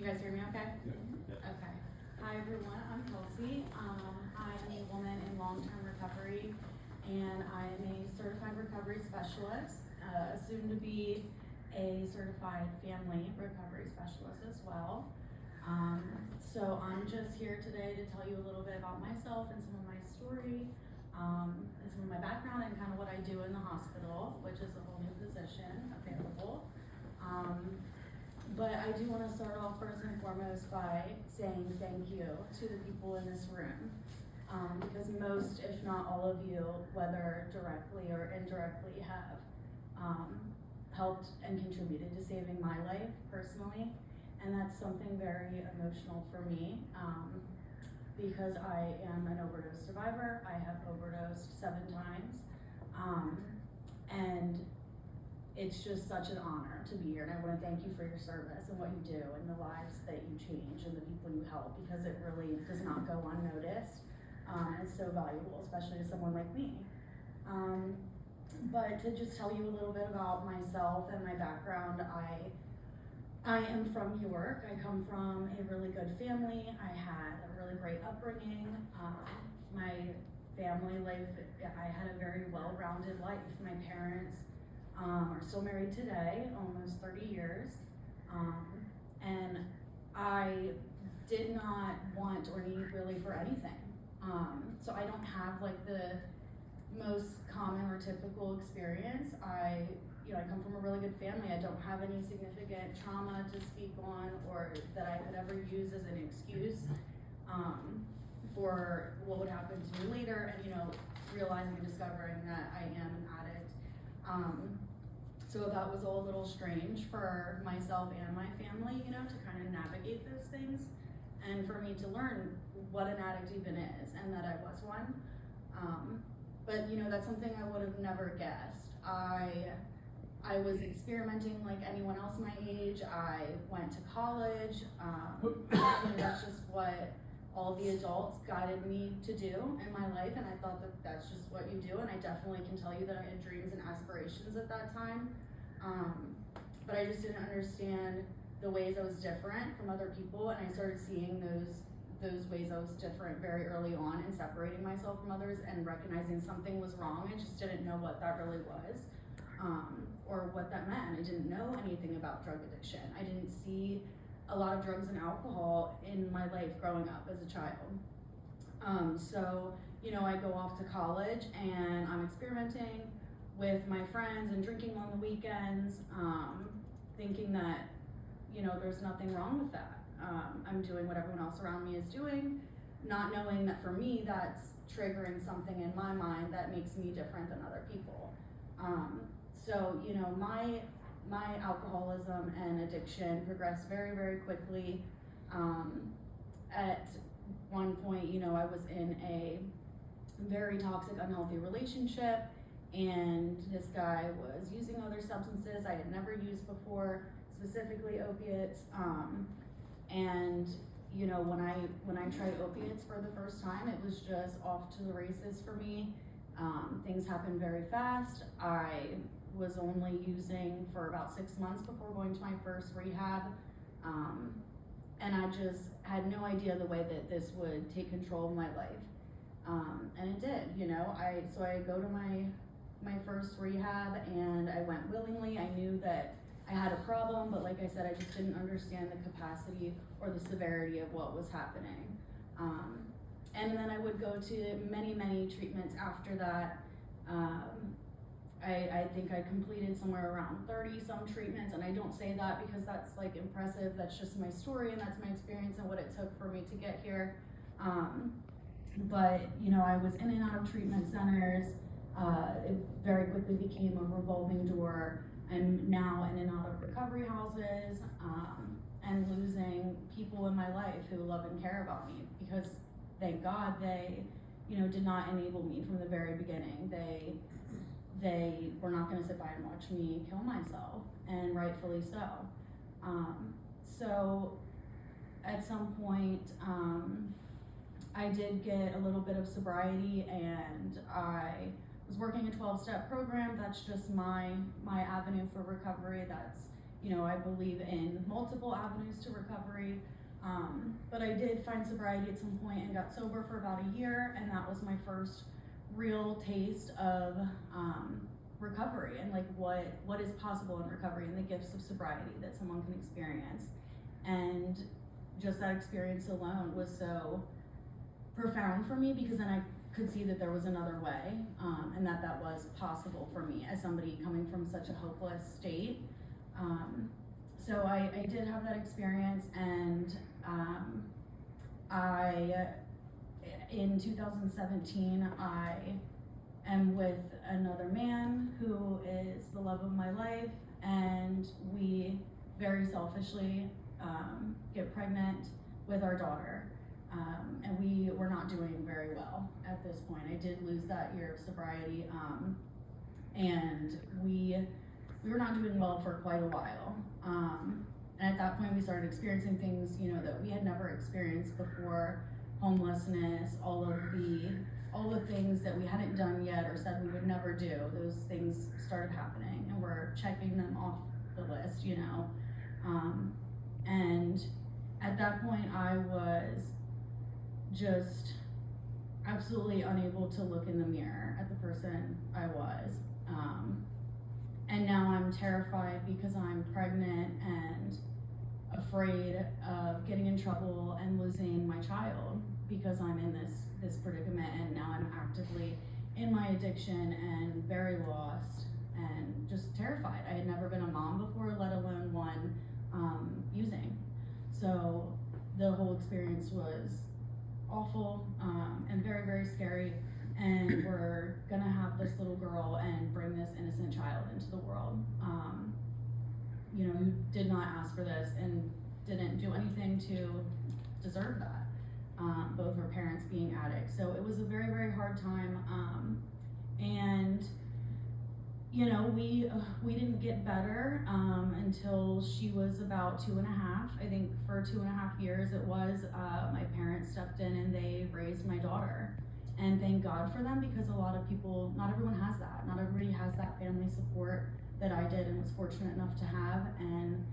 guys hear me okay? Yeah. Okay. Hi everyone, I'm Kelsey. I'm a woman in long-term recovery, and I am a certified recovery specialist, soon to be a certified family recovery specialist as well. So I'm just here today to tell you a little bit about myself and some of my story, and some of my background and kind of what I do in the hospital, which is a whole new position available. But I do want to start off first and foremost by saying thank you to the people in this room, because most, if not all of you, whether directly or indirectly, have helped and contributed to saving my life personally, and that's something very emotional for me, because I am an overdose survivor. I have overdosed 7 times, and it's just such an honor to be here, and I want to thank you for your service and what you do and the lives that you change and the people you help, because it really does not go unnoticed. It's so valuable, especially to someone like me. But to just tell you a little bit about myself and my background, I am from York. I come from a really good family. I had a really great upbringing. My family life, I had a very well-rounded life. My parents are still married today, almost 30 years, and I did not want or need really for anything. So I don't have like the most common or typical experience. I come from a really good family. I don't have any significant trauma to speak on or that I could ever use as an excuse for what would happen to me later, and realizing and discovering that I am an addict. So that was all a little strange for myself and my family, to kind of navigate those things, and for me to learn what an addict even is, and that I was one. But that's something I would have never guessed. I was experimenting like anyone else my age. I went to college. That's just what all the adults guided me to do in my life, and I thought that that's just what you do, and I definitely can tell you that I had dreams and aspirations at that time, but I just didn't understand the ways I was different from other people, and I started seeing those ways I was different very early on, and separating myself from others and recognizing something was wrong. I just didn't know what that really was, or what that meant. I didn't know anything about drug addiction. I didn't see a lot of drugs and alcohol in my life growing up as a child. So I go off to college and I'm experimenting with my friends and drinking on the weekends, thinking that there's nothing wrong with that. I'm doing what everyone else around me is doing, not knowing that for me that's triggering something in my mind that makes me different than other people. So my alcoholism and addiction progressed very, very quickly. At one point, I was in a very toxic, unhealthy relationship, and this guy was using other substances I had never used before, specifically opiates. And when I tried opiates for the first time, it was just off to the races for me. Things happened very fast. I was only using for about 6 months before going to my first rehab, and I just had no idea the way that this would take control of my life, and it did. So I go to my first rehab, and I went willingly. I knew that I had a problem, but like I said, I just didn't understand the capacity or the severity of what was happening. And then I would go to many, many treatments after that. I think I completed somewhere around 30 some treatments, and I don't say that because that's like impressive. That's just my story, and that's my experience and what it took for me to get here. But I was in and out of treatment centers. It very quickly became a revolving door. I'm now in and out of recovery houses, and losing people in my life who love and care about me, because thank God they did not enable me from the very beginning. They were not going to sit by and watch me kill myself, and rightfully so. So at some point, I did get a little bit of sobriety, and I was working a 12-step program. That's just my avenue for recovery. That's I believe in multiple avenues to recovery. But I did find sobriety at some point and got sober for about a year, and that was my first real taste of recovery and like what is possible in recovery and the gifts of sobriety that someone can experience. And just that experience alone was so profound for me, because then I could see that there was another way, and that was possible for me as somebody coming from such a hopeless state. So I did have that experience, and in 2017, I am with another man who is the love of my life, and we very selfishly get pregnant with our daughter. And we were not doing very well at this point. I did lose that year of sobriety, and we were not doing well for quite a while. And at that point, we started experiencing things, that we had never experienced before: homelessness, all the things that we hadn't done yet or said we would never do. Those things started happening, and we're checking them off the list, And at that point, I was just absolutely unable to look in the mirror at the person I was. And now I'm terrified because I'm pregnant and afraid of getting in trouble and losing my child, because I'm in this predicament, and now I'm actively in my addiction and very lost and just terrified. I had never been a mom before, let alone one using. So the whole experience was awful, and very, very scary. And we're gonna have this little girl and bring this innocent child into the world, who did not ask for this and didn't do anything to deserve that. Both her parents being addicts. So it was a very, very hard time. And we didn't get better until she was about 2.5. I think for 2.5 years it was. My parents stepped in and they raised my daughter. And thank God for them, because a lot of people, not everyone has that. Not everybody has that family support that I did and was fortunate enough to have. And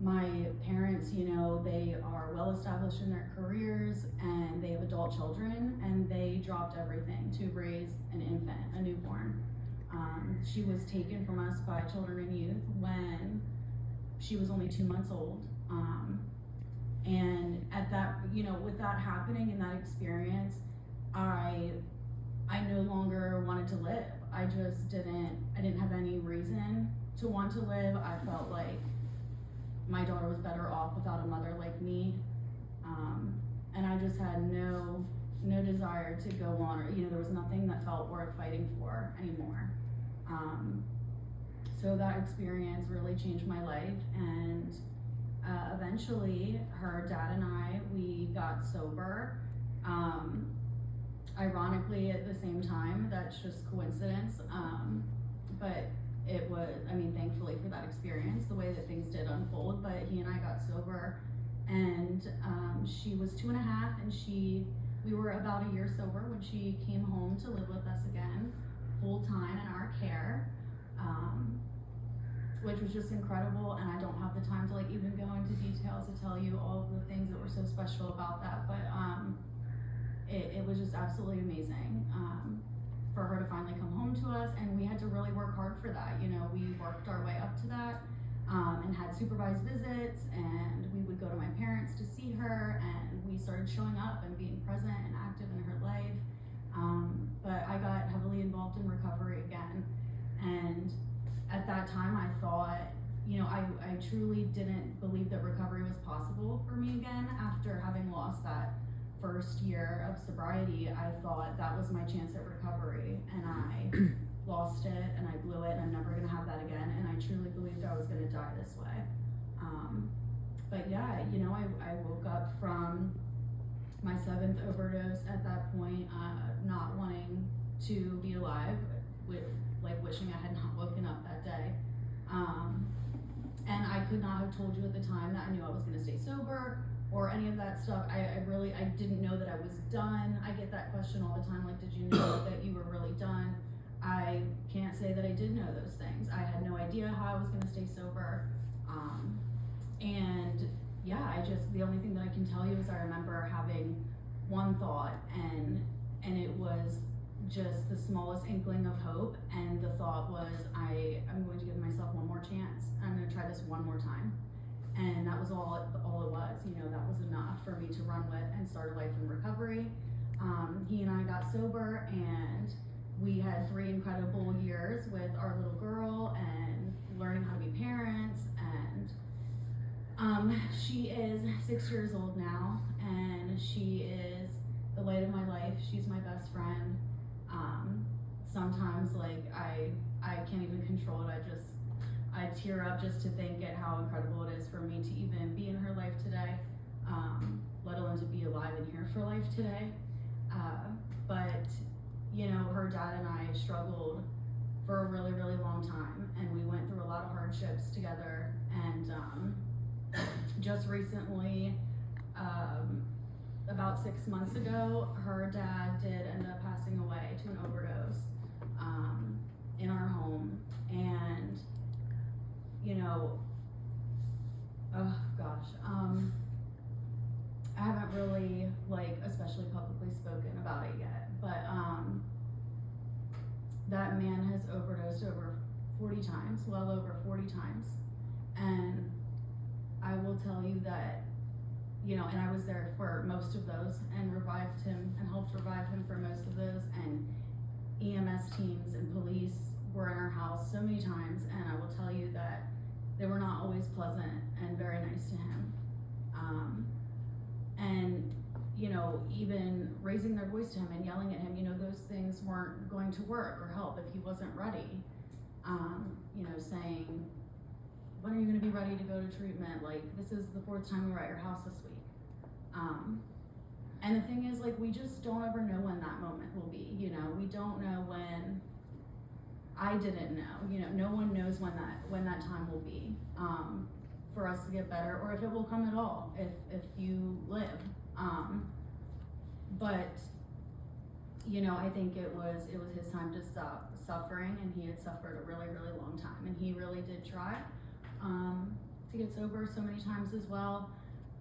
my parents, they are well established in their careers, and they have adult children, and they dropped everything to raise an infant, a newborn. She was taken from us by Children and Youth when she was only 2 months old. And at that, with that happening and that experience, I no longer wanted to live. I didn't have any reason to want to live. I felt like my daughter was better off without a mother like me. And I just had no desire to go on, or, there was nothing that felt worth fighting for anymore. So that experience really changed my life, and eventually her dad and we got sober. Ironically at the same time, that's just coincidence. But it was, thankfully for that experience, the way that things did unfold. But he and I got sober, and she was 2.5, and we were about a year sober when she came home to live with us again, full time in our care, which was just incredible. And I don't have the time to even go into details to tell you all of the things that were so special about that. But it was just absolutely amazing for her to finally come home to us, and we had to really work hard for that. We worked our way up to that, and had supervised visits, and we would go to my parents to see her, and we started showing up and being present and active in her life. But I got heavily involved in recovery again, and at that time I thought, I truly didn't believe that recovery was possible for me again after having lost that first year of sobriety. I thought that was my chance at recovery, and I lost it, and I blew it, and I'm never gonna have that again, and I truly believed I was gonna die this way. But yeah, I woke up from my 7th overdose at that point, not wanting to be alive, wishing I had not woken up that day. And I could not have told you at the time that I knew I was gonna stay sober or any of that stuff. I didn't know that I was done. I get that question all the time, did you know that you were really done? I can't say that I did know those things. I had no idea how I was gonna stay sober. And yeah, the only thing that I can tell you is I remember having one thought, and it was just the smallest inkling of hope, and the thought was, I'm going to give myself one more chance. I'm going to try this one more time. And that was all it was, that was enough for me to run with and start a life in recovery. He and I got sober, and we had 3 incredible years with our little girl and learning how to be parents. And she is 6 years old now, and she is the light of my life. She's my best friend. Sometimes I can't even control it. I tear up just to think at how incredible it is for me to even be in her life today, let alone to be alive and here for life today. But her dad and I struggled for a really, really long time, and we went through a lot of hardships together. And just recently, about 6 months ago, her dad did end up passing away to an overdose in our home. And oh gosh, I haven't really especially publicly spoken about it yet, but that man has overdosed over 40 times, well over 40 times. And I will tell you that, and I was there for most of those and revived him and helped revive him for most of those. And EMS teams and police were in our house so many times, and I will tell you that they were not always pleasant and very nice to him. And even raising their voice to him and yelling at him, those things weren't going to work or help if he wasn't ready. Saying, when are you going to be ready to go to treatment? This is the 4th time we were at your house this week. And the thing is, we just don't ever know when that moment will be. We don't know when. I didn't know. No one knows when that time will be for us to get better, or if it will come at all if you live. But I think it was his time to stop suffering, and he had suffered a really, really long time, and he really did try to get sober so many times as well.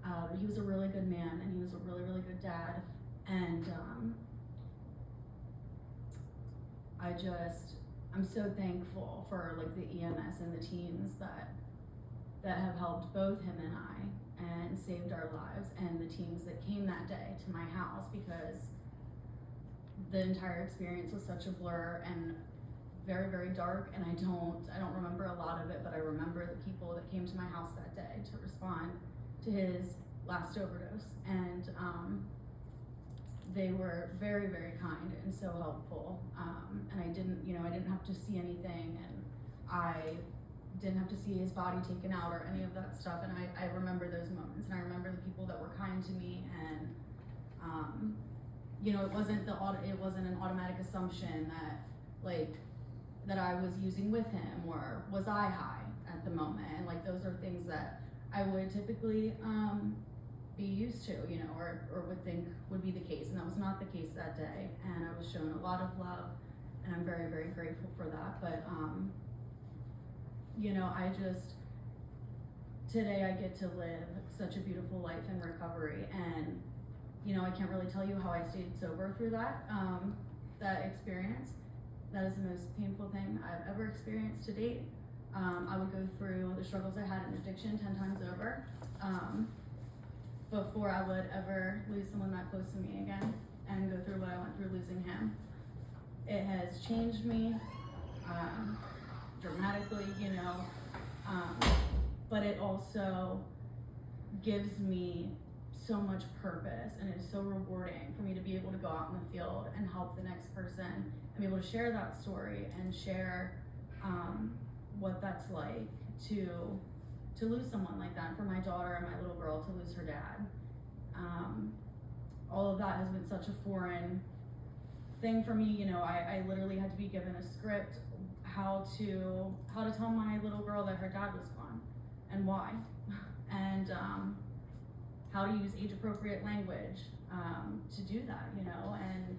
But he was a really good man, and he was a really, really good dad. And I'm so thankful for the EMS and the teams that have helped both him and I and saved our lives, and the teams that came that day to my house, because the entire experience was such a blur and very, very dark, and I don't remember a lot of it, but I remember the people that came to my house that day to respond to his last overdose. And they were very, very kind and so helpful. And I didn't have to see anything, and I didn't have to see his body taken out or any of that stuff. And I remember those moments, and I remember the people that were kind to me. And it wasn't an automatic assumption that I was using with him, or was I high at the moment. And those are things that I would typically be used to, or would think would be the case. And that was not the case that day. And I was shown a lot of love, and I'm very, very grateful for that. But today I get to live such a beautiful life in recovery. And I can't really tell you how I stayed sober through that experience. That is the most painful thing I've ever experienced to date. I would go through the struggles I had in addiction 10 times over before I would ever lose someone that close to me again and go through what I went through losing him. It has changed me dramatically, but it also gives me so much purpose, and it's so rewarding for me to be able to go out in the field and help the next person and be able to share that story and share what that's like to lose someone like that, for my daughter and my little girl to lose her dad. All of that has been such a foreign thing for me. I literally had to be given a script how to tell my little girl that her dad was gone and why, and how to use age-appropriate language to do that, and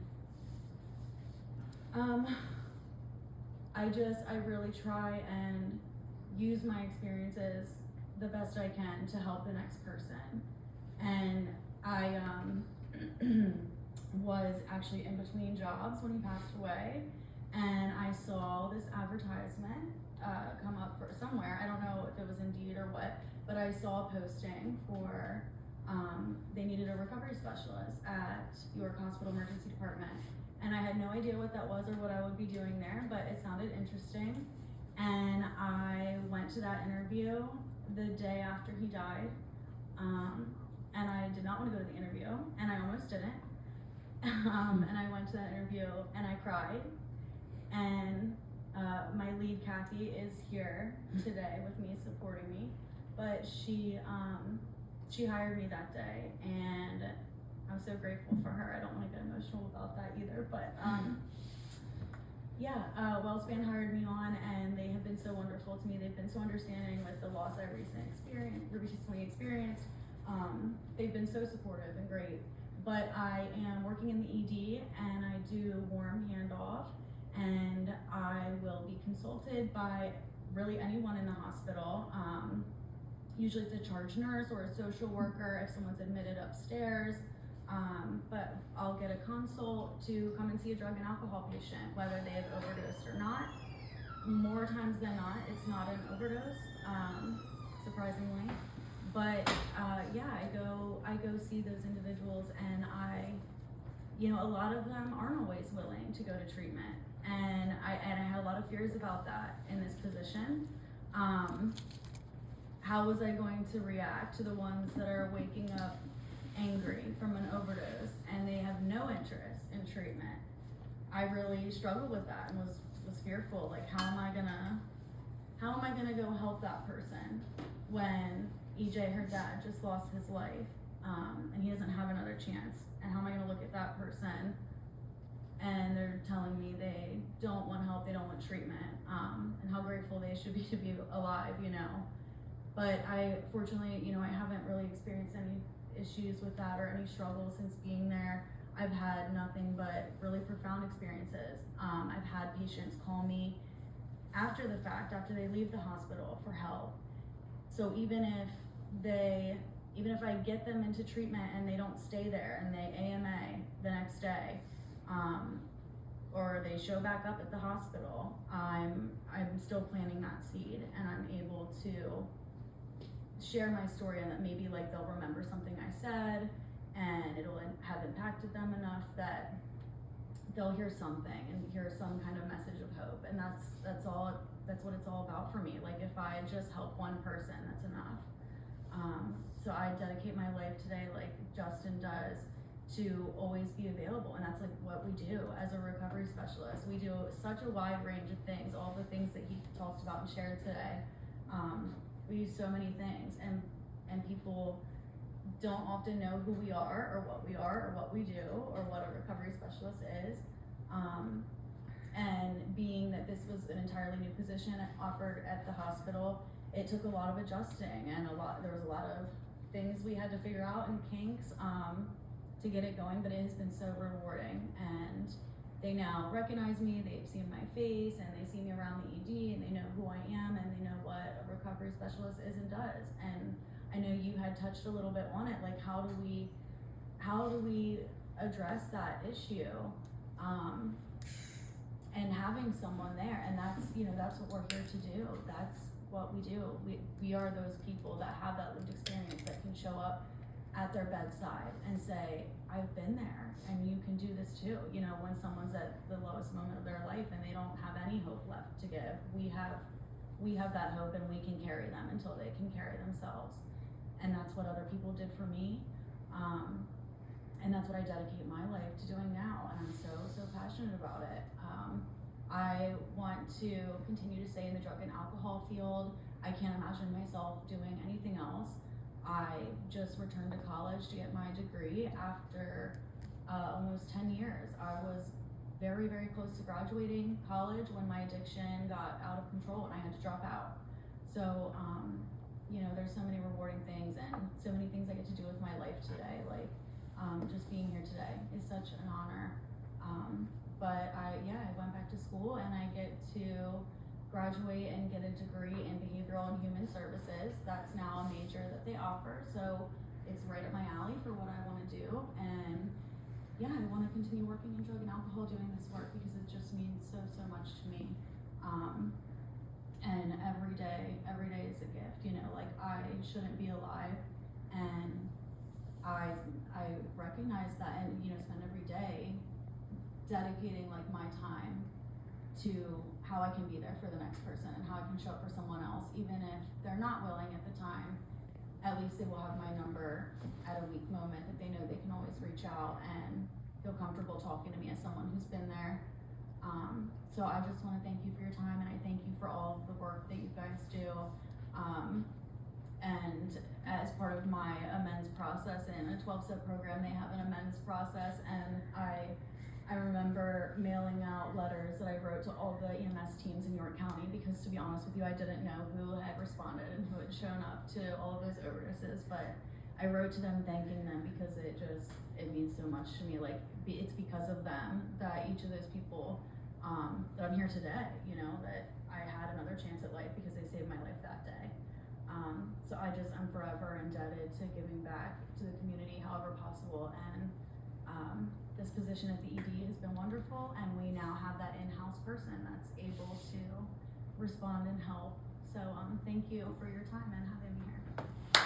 I really try and use my experiences the best I can to help the next person. And I was actually in between jobs when he passed away, and I saw this advertisement come up for somewhere. I don't know if it was Indeed or what, but I saw a posting for they needed a recovery specialist at York Hospital Emergency Department. And I had no idea what that was or what I would be doing there, but it sounded interesting. And I went to that interview the day after he died. And I did not want to go to the interview, and I almost didn't. And I went to that interview and I cried. And my lead, Kathy, is here today with me, supporting me. But she hired me that day, and I'm so grateful for her. I don't want to get emotional about that either, but WellSpan hired me on, and they have been so wonderful to me. They've been so understanding with the loss I recently experienced. They've been so supportive and great. But I am working in the ED, and I do warm handoff, and I will be consulted by really anyone in the hospital. Usually it's a charge nurse or a social worker if someone's admitted upstairs. But I'll get a consult to come and see a drug and alcohol patient, whether they have overdosed or not. More times than not, it's not an overdose, surprisingly. But I go see those individuals, and a lot of them aren't always willing to go to treatment, and I had a lot of fears about that in this position. How was I going to react to the ones that are waking up angry from an overdose and they have no interest in treatment? I really struggled with that and was fearful, like how am I gonna go help that person when EJ, her dad, just lost his life, and he doesn't have another chance? And how am I gonna look at that person and they're telling me they don't want help, they don't want treatment, and how grateful they should be to be alive, But fortunately, I haven't really experienced any issues with that or any struggles since being there. I've had nothing but really profound experiences. I've had patients call me after the fact, after they leave the hospital, for help. So even if I get them into treatment and they don't stay there and they AMA the next day, or they show back up at the hospital, I'm still planting that seed, and I'm able to share my story, and that maybe they'll remember something I said, and it'll have impacted them enough that they'll hear something and hear some kind of message of hope. And that's what it's all about for me. If I just help one person, that's enough. So I dedicate my life today, like Justin does, to always be available, and that's what we do as a recovery specialist. We do such a wide range of things, all the things that he talked about and shared today. We do so many things, and people don't often know who we are or what we do or what a recovery specialist is. And being that this was an entirely new position offered at the hospital, it took a lot of adjusting, and there was a lot of things we had to figure out and kinks to get it going, but it has been so rewarding. And they now recognize me, they've seen my face, and they see me around the ED, and they know who I am, and they know what a recovery specialist is and does. And I know you had touched a little bit on it, how do we address that issue? And having someone there, and that's what we're here to do. That's what we do. We are those people that have that lived experience, that can show up at their bedside and say, I've been there, and you can do this too. When someone's at the lowest moment of their life and they don't have any hope left to give, we have that hope, and we can carry them until they can carry themselves. And that's what other people did for me. And that's what I dedicate my life to doing now, and I'm so passionate about it. I want to continue to stay in the drug and alcohol field. I can't imagine myself doing anything else. I just returned to college to get my degree after almost 10 years. I was very, very close to graduating college when my addiction got out of control and I had to drop out. So, there's so many rewarding things and so many things I get to do with my life today. Just being here today is such an honor. But I went back to school, and I get to graduate and get a degree in behavioral and human services. That's now a major that they offer, so it's right up my alley for what I want to do. And yeah, I want to continue working in drug and alcohol doing this work because it just means so much to me. And every day is a gift, you know, like I shouldn't be alive, and I recognize that, and you know, spend every day dedicating like my time to how I can be there for the next person and how I can show up for someone else, even if they're not willing at the time. At least they will have my number at a weak moment that they know they can always reach out and feel comfortable talking to me as someone who's been there. So I just want to thank you for your time, and I thank you for all of the work that you guys do. And as part of my amends process in a 12-step program, they have an amends process, and I remember mailing out letters that I wrote to all the EMS teams in York County, because to be honest with you, I didn't know who had responded and who had shown up to all of those overdoses, but I wrote to them thanking them because it means so much to me. Like, it's because of them that each of those people, that I'm here today, you know, that I had another chance at life because they saved my life that day. So I'm forever indebted to giving back to the community however possible, and this position at the ED has been wonderful, and we now have that in-house person that's able to respond and help. So thank you for your time and having me here.